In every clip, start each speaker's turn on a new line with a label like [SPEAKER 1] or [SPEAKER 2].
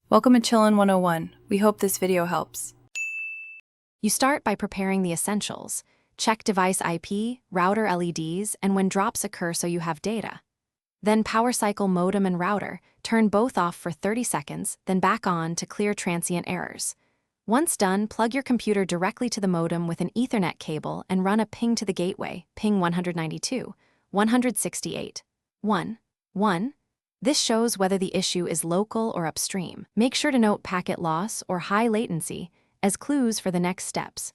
[SPEAKER 1] Welcome to Chillin' 101. We hope this video helps.
[SPEAKER 2] You start by preparing the essentials. Check device IP, router LEDs, and when drops occur so you have data. Then power cycle modem and router, turn both off for 30 seconds, then back on to clear transient errors. Once done, plug your computer directly to the modem with an Ethernet cable and run a ping to the gateway, ping 192, 168, 1, 1. This shows whether the issue is local or upstream. Make sure to note packet loss or high latency as clues for the next steps.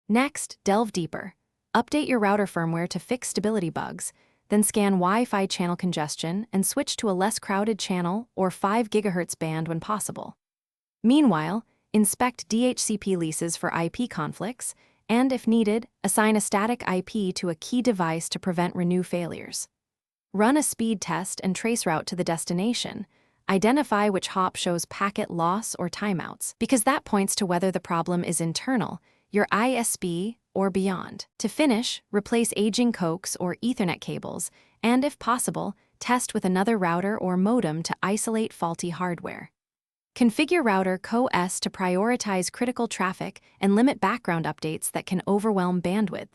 [SPEAKER 2] Next, delve deeper. Update your router firmware to fix stability bugs, then scan Wi-Fi channel congestion and switch to a less crowded channel or 5 GHz band when possible. Meanwhile, inspect DHCP leases for IP conflicts, and if needed, assign a static IP to a key device to prevent renew failures. Run a speed test and traceroute to the destination. Identify which hop shows packet loss or timeouts, because that points to whether the problem is internal, your ISP, or beyond. To finish, replace aging coax or Ethernet cables, and if possible, test with another router or modem to isolate faulty hardware. Configure router co-S to prioritize critical traffic and limit background updates that can overwhelm bandwidth.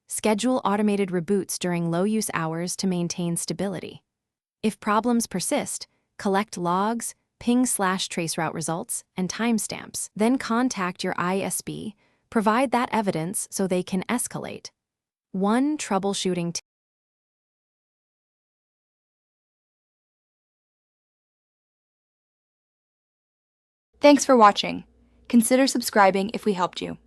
[SPEAKER 2] Schedule automated reboots during low-use hours to maintain stability. If problems persist, collect logs, ping/traceroute results, and timestamps. Then contact your ISP, provide that evidence so they can escalate. 1. Troubleshooting.
[SPEAKER 3] Thanks for watching. Consider subscribing if we helped you.